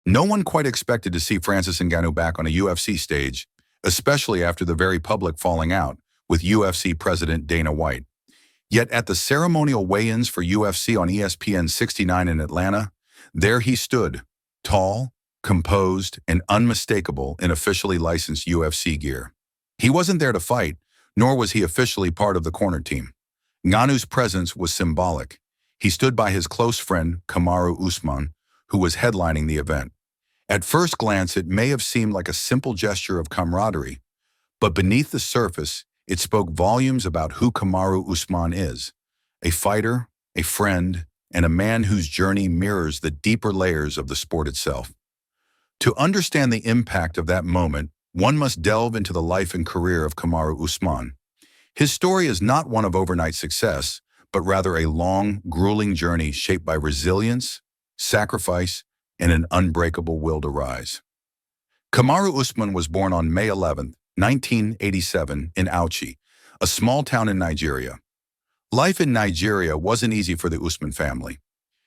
No one quite expected to see Francis Ngannou back on a UFC stage, especially after the very public falling out with UFC President Dana White. Yet at the ceremonial weigh-ins for UFC on ESPN 69 in Atlanta, there he stood, tall, composed, and unmistakable in officially licensed UFC gear. He wasn't there to fight, nor was he officially part of the corner team. Ngannou's presence was symbolic. He stood by his close friend, Kamaru Usman, who was headlining the event. At first glance, it may have seemed like a simple gesture of camaraderie, but beneath the surface, it spoke volumes about who Kamaru Usman is, a fighter, a friend, and a man whose journey mirrors the deeper layers of the sport itself. To understand the impact of that moment, one must delve into the life and career of Kamaru Usman. His story is not one of overnight success, but rather a long, grueling journey shaped by resilience, sacrifice, and an unbreakable will to rise. Kamaru Usman was born on May 11, 1987, in Auchi, a small town in Nigeria. Life in Nigeria wasn't easy for the Usman family.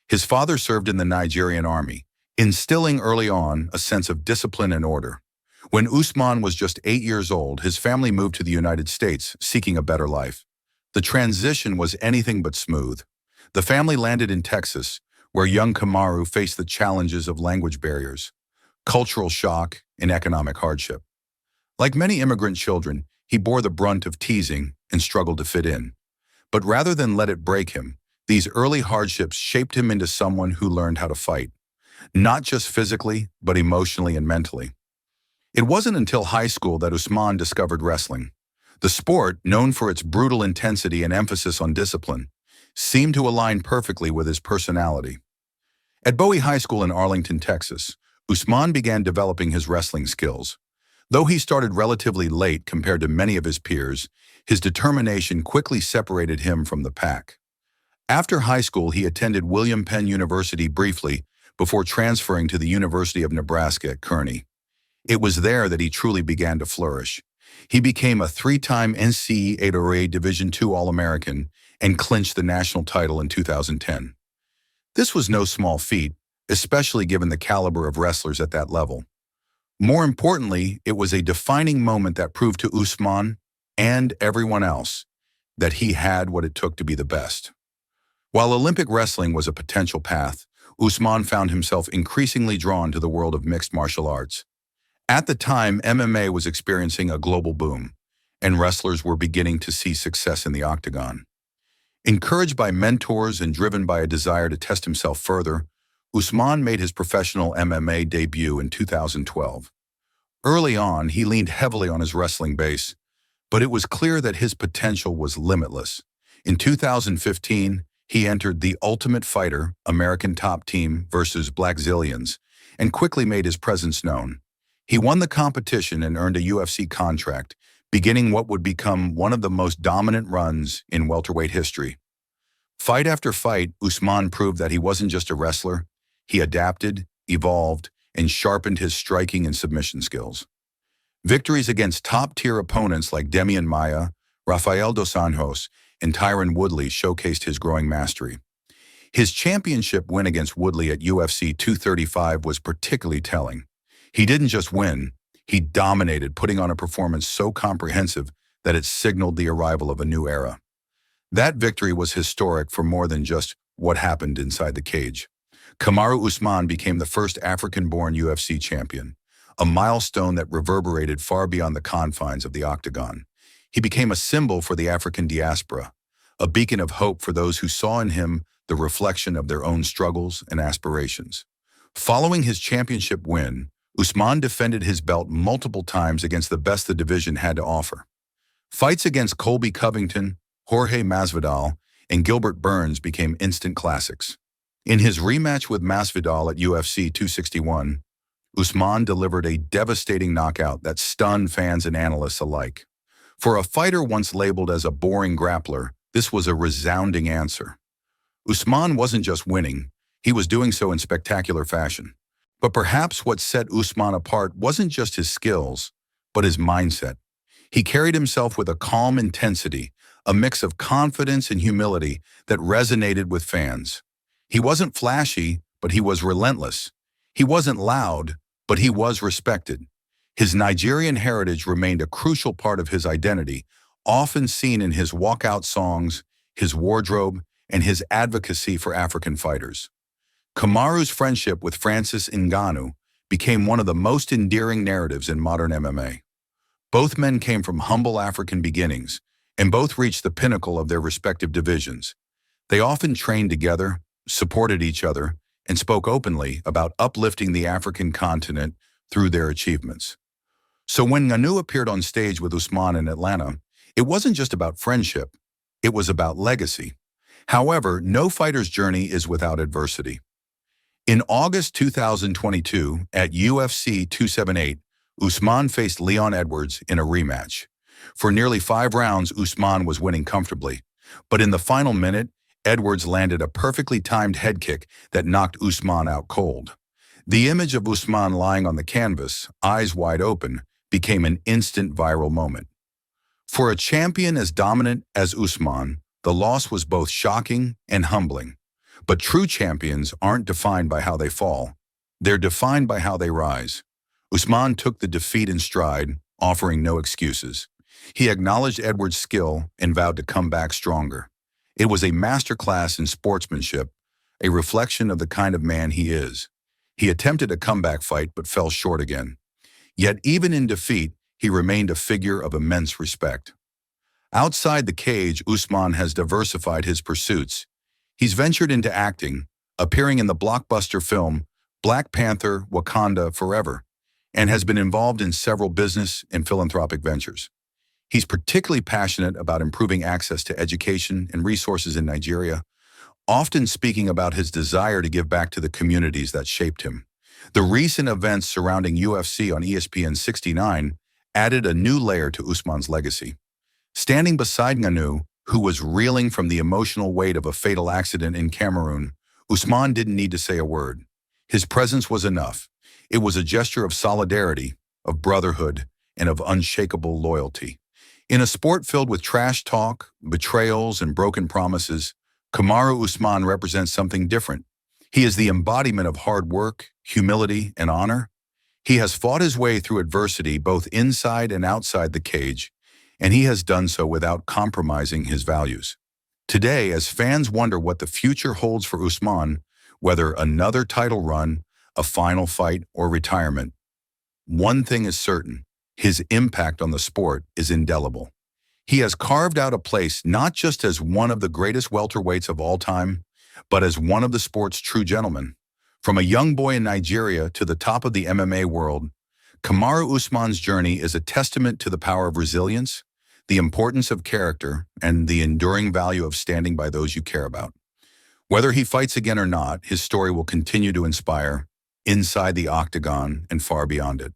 His father served in the Nigerian army, instilling early on a sense of discipline and order. When Usman was just 8 years old, his family moved to the United States, seeking a better life. The transition was anything but smooth. The family landed in Texas, where young Kamaru faced the challenges of language barriers, cultural shock, and economic hardship. Like many immigrant children, he bore the brunt of teasing and struggled to fit in. But rather than let it break him, these early hardships shaped him into someone who learned how to fight, not just physically, but emotionally and mentally. It wasn't until high school that Usman discovered wrestling. The sport, known for its brutal intensity and emphasis on discipline, seemed to align perfectly with his personality. At Bowie High School in Arlington, Texas, Usman began developing his wrestling skills. Though he started relatively late compared to many of his peers, his determination quickly separated him from the pack. After high school, he attended William Penn University briefly before transferring to the University of Nebraska at Kearney. It was there that he truly began to flourish. He became a 3-time NCAA Division II All-American and clinched the national title in 2010. This was no small feat, especially given the caliber of wrestlers at that level. More importantly, it was a defining moment that proved to Usman and everyone else that he had what it took to be the best. While Olympic wrestling was a potential path, Usman found himself increasingly drawn to the world of mixed martial arts. At the time, MMA was experiencing a global boom, and wrestlers were beginning to see success in the octagon. Encouraged by mentors and driven by a desire to test himself further, Usman made his professional MMA debut in 2012. Early on, he leaned heavily on his wrestling base, but it was clear that his potential was limitless. In 2015, he entered The Ultimate Fighter, American Top Team versus Blackzilians, and quickly made his presence known. He won the competition and earned a UFC contract, beginning what would become one of the most dominant runs in welterweight history. Fight after fight, Usman proved that he wasn't just a wrestler. He adapted, evolved, and sharpened his striking and submission skills. Victories against top-tier opponents like Demian Maia, Rafael dos Anjos, and Tyron Woodley showcased his growing mastery. His championship win against Woodley at UFC 235 was particularly telling. He didn't just win, he dominated, putting on a performance so comprehensive that it signaled the arrival of a new era. That victory was historic for more than just what happened inside the cage. Kamaru Usman became the first African-born UFC champion, a milestone that reverberated far beyond the confines of the octagon. He became a symbol for the African diaspora, a beacon of hope for those who saw in him the reflection of their own struggles and aspirations. Following his championship win, Usman defended his belt multiple times against the best the division had to offer. Fights against Colby Covington, Jorge Masvidal, and Gilbert Burns became instant classics. In his rematch with Masvidal at UFC 261, Usman delivered a devastating knockout that stunned fans and analysts alike. For a fighter once labeled as a boring grappler, this was a resounding answer. Usman wasn't just winning, he was doing so in spectacular fashion. But perhaps what set Usman apart wasn't just his skills, but his mindset. He carried himself with a calm intensity, a mix of confidence and humility that resonated with fans. He wasn't flashy, but he was relentless. He wasn't loud, but he was respected. His Nigerian heritage remained a crucial part of his identity, often seen in his walkout songs, his wardrobe, and his advocacy for African fighters. Kamaru's friendship with Francis Ngannou became one of the most endearing narratives in modern MMA. Both men came from humble African beginnings, and both reached the pinnacle of their respective divisions. They often trained together, supported each other, and spoke openly about uplifting the African continent through their achievements. So when Ngannou appeared on stage with Usman in Atlanta, it wasn't just about friendship, it was about legacy. However, no fighter's journey is without adversity. In August 2022, at UFC 278, Usman faced Leon Edwards in a rematch. For nearly 5 rounds, Usman was winning comfortably, but in the final minute, Edwards landed a perfectly timed head kick that knocked Usman out cold. The image of Usman lying on the canvas, eyes wide open, became an instant viral moment. For a champion as dominant as Usman, the loss was both shocking and humbling. But true champions aren't defined by how they fall. They're defined by how they rise. Usman took the defeat in stride, offering no excuses. He acknowledged Edwards' skill and vowed to come back stronger. It was a masterclass in sportsmanship, a reflection of the kind of man he is. He attempted a comeback fight but fell short again. Yet even in defeat, he remained a figure of immense respect. Outside the cage, Usman has diversified his pursuits. He's ventured into acting, appearing in the blockbuster film Black Panther: Wakanda Forever, and has been involved in several business and philanthropic ventures. He's particularly passionate about improving access to education and resources in Nigeria, often speaking about his desire to give back to the communities that shaped him. The recent events surrounding UFC on ESPN 69 added a new layer to Usman's legacy. Standing beside Ngannou, who was reeling from the emotional weight of a fatal accident in Cameroon, Usman didn't need to say a word. His presence was enough. It was a gesture of solidarity, of brotherhood, and of unshakable loyalty. In a sport filled with trash talk, betrayals, and broken promises, Kamaru Usman represents something different. He is the embodiment of hard work, humility, and honor. He has fought his way through adversity both inside and outside the cage, and he has done so without compromising his values. Today, as fans wonder what the future holds for Usman, whether another title run, a final fight, or retirement, one thing is certain: his impact on the sport is indelible. He has carved out a place not just as one of the greatest welterweights of all time, but as one of the sport's true gentlemen. From a young boy in Nigeria to the top of the MMA world, Kamaru Usman's journey is a testament to the power of resilience, the importance of character, and the enduring value of standing by those you care about. Whether he fights again or not, his story will continue to inspire inside the octagon and far beyond it.